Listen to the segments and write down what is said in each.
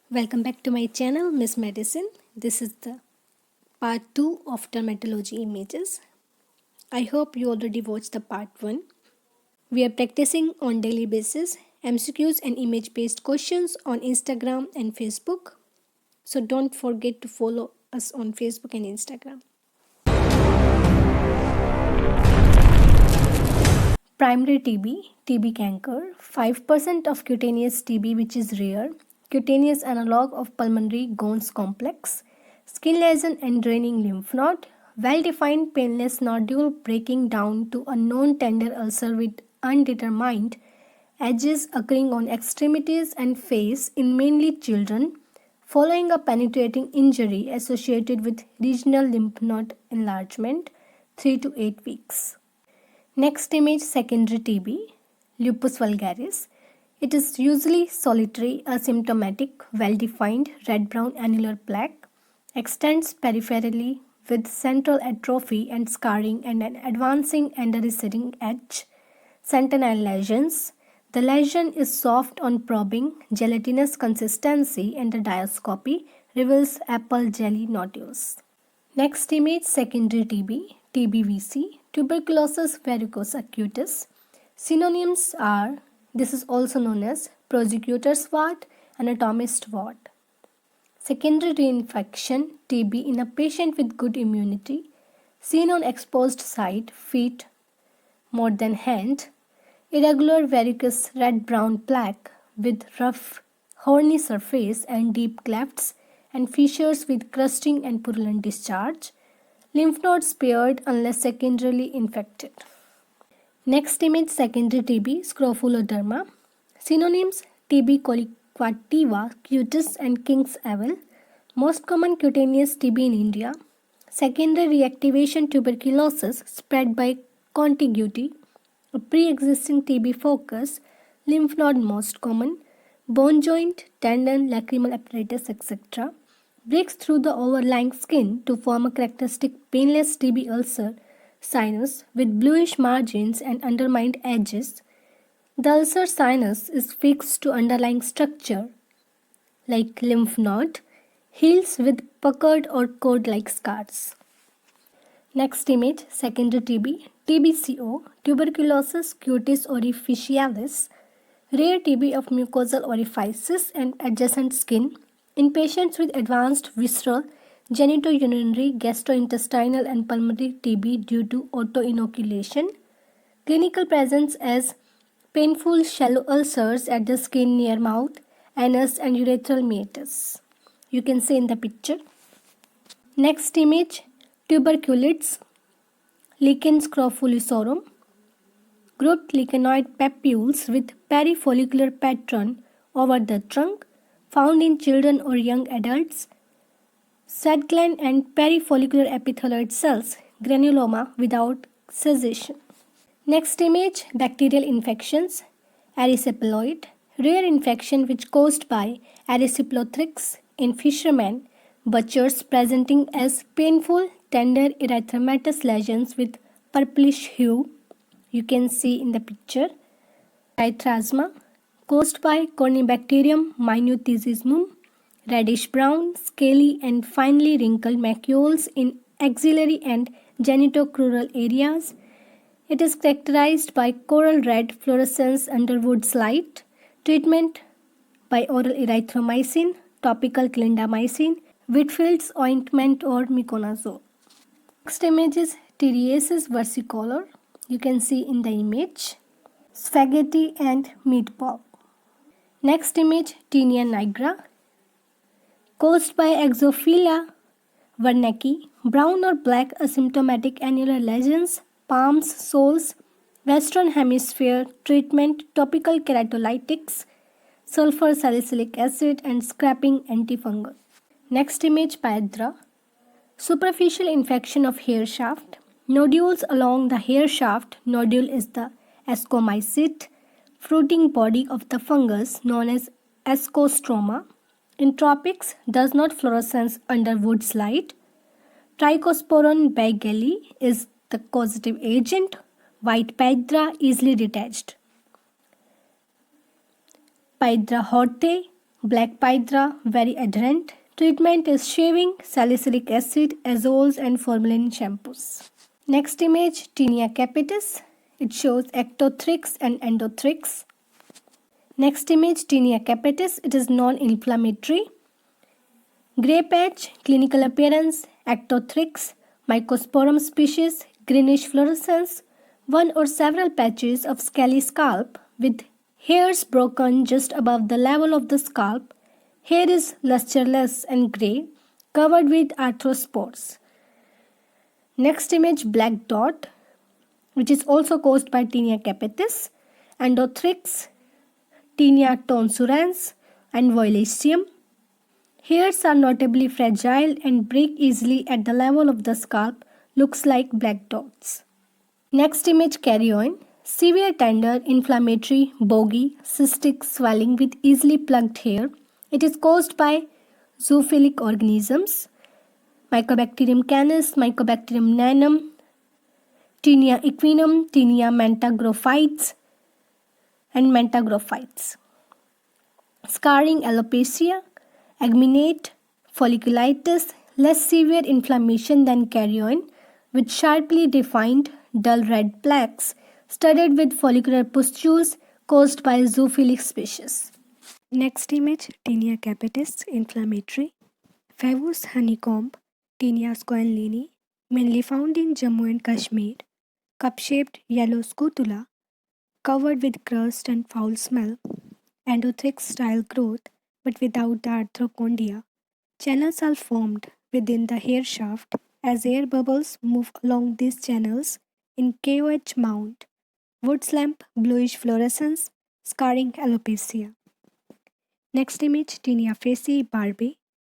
Welcome back to my channel, Miss Medicine. This is the part 2 of dermatology images. I hope you already watched the part 1. We are practicing on daily basis MCQs and image based questions on Instagram and Facebook. So don't forget to follow us on Facebook and Instagram. Primary TB canker, 5% of cutaneous TB which is rare, cutaneous analog of pulmonary Ghon's complex, skin lesion and draining lymph node, well-defined painless nodule breaking down to a non-tender ulcer with undetermined edges occurring on extremities and face in mainly children, following a penetrating injury associated with regional lymph node enlargement, 3 to 8 weeks. Next image, secondary TB, lupus vulgaris. It is usually solitary, asymptomatic, well-defined red-brown annular plaque, extends peripherally with central atrophy and scarring and an advancing end-receding edge, sentinel lesions. The lesion is soft on probing, gelatinous consistency, and the diascopy reveals apple jelly nodules. Next image, secondary TB, TBVC, tuberculosis verrucosa cutis. Synonyms are, this is also known as prosecutor's wart, anatomist wart. Secondary reinfection, TB in a patient with good immunity, seen on exposed site, feet more than hand, irregular verrucous red-brown plaque with rough, horny surface and deep clefts and fissures with crusting and purulent discharge. Lymph nodes spared unless secondarily infected. Next image, secondary TB, scrofuloderma. Synonyms, TB colliquativa, cutis and King's Evil. Most common cutaneous TB in India. Secondary reactivation tuberculosis spread by contiguity. A pre-existing TB focus, lymph node most common, bone joint, tendon, lacrimal apparatus, etc. Breaks through the overlying skin to form a characteristic painless TB ulcer sinus with bluish margins and undermined edges. The ulcer sinus is fixed to underlying structure like lymph node, heals with puckered or cord-like scars. Next image, secondary TB, TBCO, tuberculosis cutis orificialis, rare TB of mucosal orifices and adjacent skin in patients with advanced visceral, genitourinary, gastrointestinal and pulmonary TB due to autoinoculation. Clinical presence as painful shallow ulcers at the skin near mouth, anus and urethral meatus. You can see in the picture. Next image, tuberculitis, lichen scrofulisorum, grouped lichenoid papules with perifollicular pattern over the trunk, found in children or young adults, sad gland and perifollicular epithelioid cells, granuloma without cessation. Next image, bacterial infections, erysipeloid, rare infection which caused by erysipelotrix in fishermen, butchers presenting as painful, tender erythematous lesions with purplish hue. You can see in the picture. Erythrasma, caused by Corynebacterium minutissimum, reddish brown, scaly and finely wrinkled macules in axillary and genitocrural areas. It is characterized by coral red fluorescence under Wood's light. Treatment by oral erythromycin, topical clindamycin, Whitfield's ointment or miconazole. Next image is Tiriasis versicolor. You can see in the image. Spaghetti and meatball. Next image, Tinea nigra, caused by Exophilia wernicki, brown or black asymptomatic annular lesions, palms, soles, Western Hemisphere. Treatment, topical keratolytics, sulfur salicylic acid and scraping antifungal. Next image, Pyoedra, superficial infection of hair shaft, nodules along the hair shaft. Nodule is the ascomycete, fruiting body of the fungus known as ascostroma. In tropics, does not fluorescence under Wood's light. Trichosporon baigeli is the causative agent. White Pyoedra easily detached. Pyoedra horte, Black Pydra, very adherent. Treatment is shaving, salicylic acid, azoles and formalin shampoos. Next image, Tinea capitis. It shows ectothrix and endothrix. Next image, Tinea capitis. It is non-inflammatory. Grey patch, clinical appearance, ectothrix, Mycosporum species, greenish fluorescence, one or several patches of scaly scalp with hairs broken just above the level of the scalp. Hair is lusterless and grey, covered with arthrospores. Next image, black dot, which is also caused by Tinea capitis, endothrix, Tinea tonsurans, and Violaceum. Hairs are notably fragile and break easily at the level of the scalp, looks like black dots. Next image, carryoin. Severe tender, inflammatory, boggy, cystic swelling with easily plucked hair. It is caused by zoophilic organisms, Mycobacterium canis, Mycobacterium nanum, Tinea equinum, Tinea mentagrophytes, and mentagrophytes. Scarring alopecia, agminate, folliculitis, less severe inflammation than carryoin, with sharply defined dull red plaques studded with follicular pustules caused by zoophilic species. Next image, Tinea capitis, inflammatory. Favus honeycomb, Tinea squalene, mainly found in Jammu and Kashmir. Cup-shaped yellow scutula, covered with crust and foul smell. Endothrix style growth, but without the arthrochondria. Channels are formed within the hair shaft as air bubbles move along these channels in KOH mount. Wood lamp, bluish fluorescence, scarring alopecia. Next image, Tinea facie barbae.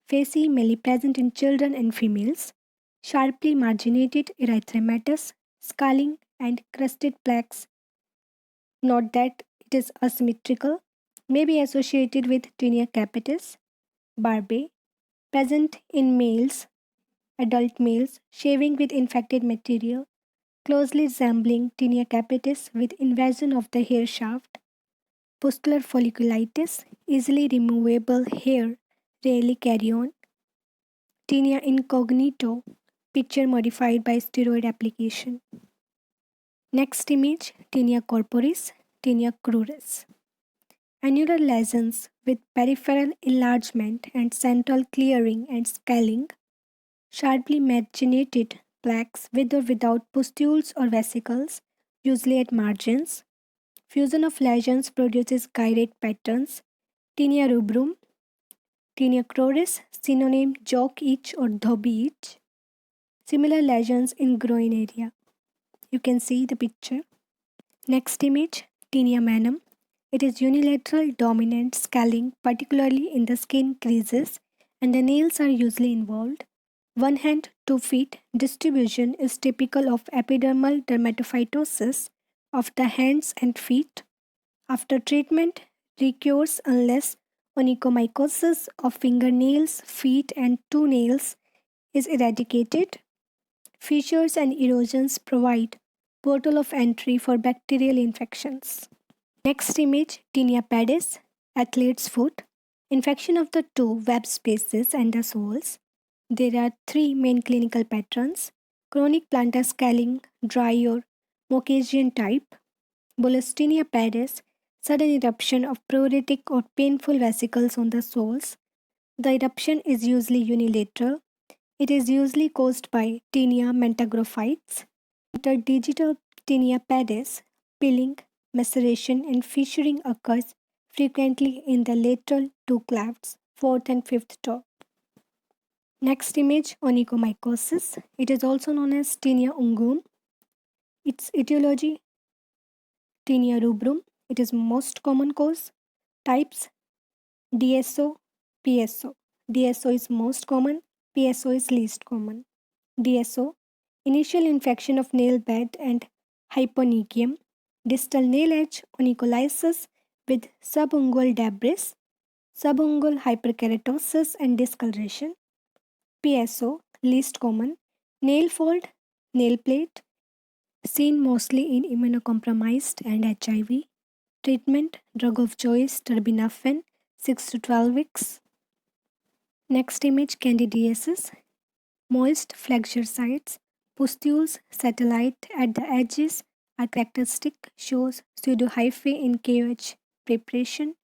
Facie mainly present in children and females. Sharply marginated erythematous, scaling and crusted plaques. Note that it is asymmetrical, may be associated with Tinea capitis barbae, present in males, adult males, shaving with infected material, closely resembling Tinea capitis with invasion of the hair shaft, pustular folliculitis, easily removable hair, rarely carryoin, Tinea incognito, picture modified by steroid application. Next image, Tinea corporis, Tinea cruris. Annular lesions with peripheral enlargement and central clearing and scaling, sharply marginated plaques with or without pustules or vesicles, usually at margins. Fusion of lesions produces gyrate patterns. Tinea rubrum, Tinea cruris, synonym jock itch or dhobby itch. Similar lesions in groin area. You can see the picture. Next image, Tinea manum. It is unilateral dominant scaling, particularly in the skin creases, and the nails are usually involved. 1 hand, 2 feet distribution is typical of epidermal dermatophytosis of the hands and feet. After treatment, recurs unless onychomycosis of fingernails, feet, and toenails is eradicated. Fissures and erosions provide portal of entry for bacterial infections. Next image, Tinea pedis, athlete's foot. Infection of the toe web spaces and the soles. There are 3 main clinical patterns: chronic plantar scaling, dry or Mocasian type, bullous tinea pedis, sudden eruption of pruritic or painful vesicles on the soles. The eruption is usually unilateral. It is usually caused by Tinea mentagrophytes. Interdigital Tinea pedis, peeling, maceration, and fissuring occurs frequently in the lateral 2 clefts, 4th and 5th toe. Next image, onychomycosis. It is also known as Tinea unguum. Its etiology, Tinea rubrum. It is most common cause. Types, DSO, PSO. DSO is most common, PSO is least common. DSO, initial infection of nail bed and hyponychium. Distal nail edge onycholysis with subungual debris, subungual hyperkeratosis and discoloration. PSO, least common, nail fold, nail plate, seen mostly in immunocompromised and HIV. Treatment, drug of choice, terbinafine, 6 to 12 weeks. Next image, candidiasis, moist flexure sites, pustules, satellite at the edges are characteristic, shows pseudohyphae in KOH preparation,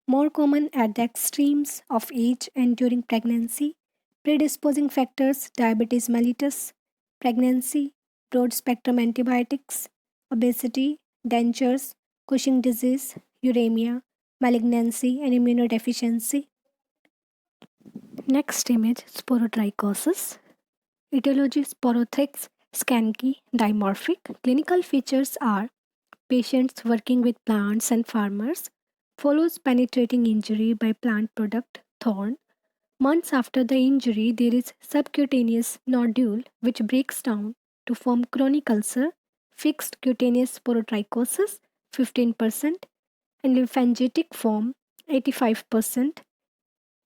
more common at the extremes of age and during pregnancy. Predisposing factors, diabetes mellitus, pregnancy, broad spectrum antibiotics, obesity, dentures, Cushing disease, uremia, malignancy, and immunodeficiency. Next image, sporotrichosis. Etiology, sporothrix scankey, dimorphic. Clinical features are patients working with plants and farmers, follows penetrating injury by plant product thorn. Months after the injury, there is subcutaneous nodule which breaks down to form chronic ulcer, fixed cutaneous sporotrichosis 15%, and lymphangitic form 85%.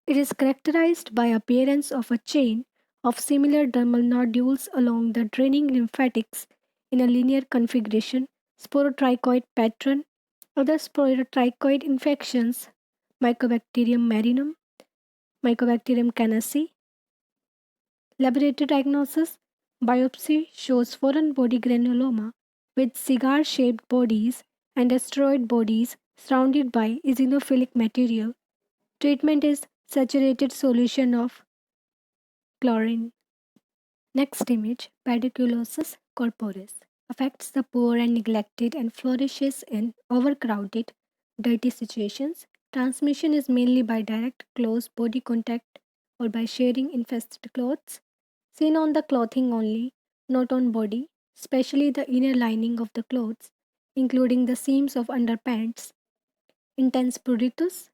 It is characterized by appearance of a chain of similar dermal nodules along the draining lymphatics in a linear configuration, sporotrichoid pattern. Other sporotrichoid infections, Mycobacterium marinum, Mycobacterium canasi. Laboratory diagnosis, biopsy shows foreign body granuloma with cigar-shaped bodies and asteroid bodies surrounded by eosinophilic material. Treatment is saturated solution of chlorine. Next image, pediculosis corporis, affects the poor and neglected and flourishes in overcrowded, dirty situations. Transmission is mainly by direct close body contact or by sharing infested clothes. Seen on the clothing only, not on body, especially the inner lining of the clothes, including the seams of underpants. Intense pruritus,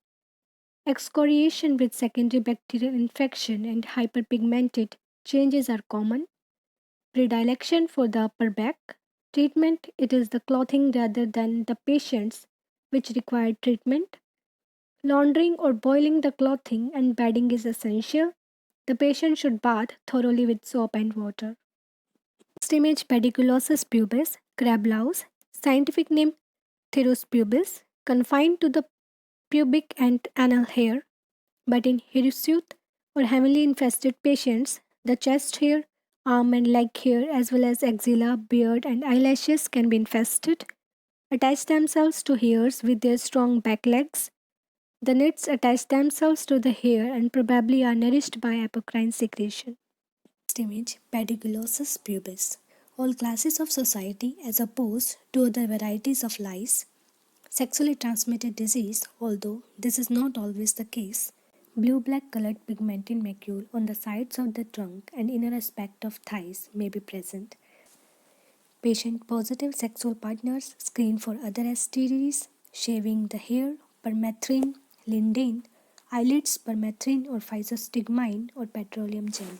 excoriation with secondary bacterial infection and hyperpigmented changes are common. Predilection for the upper back. Treatment, it is the clothing rather than the patients which require treatment. Laundering or boiling the clothing and bedding is essential. The patient should bath thoroughly with soap and water. Next image, pediculosis pubis, crab louse, scientific name Thyrus pubis, confined to the pubic and anal hair, but in hirsute or heavily infested patients, the chest hair, arm and leg hair, as well as axilla, beard, and eyelashes can be infested. Attach themselves to hairs with their strong back legs. The nits attach themselves to the hair and probably are nourished by apocrine secretion. Next image, pediculosis pubis. All classes of society as opposed to other varieties of lice. Sexually transmitted disease, although this is not always the case. Blue-black colored pigmented macule on the sides of the trunk and inner aspect of thighs may be present. Patient-positive sexual partners screen for other STDs, shaving the hair, permethrin, lindane, eyelids, permethrin or physostigmine or petroleum gel.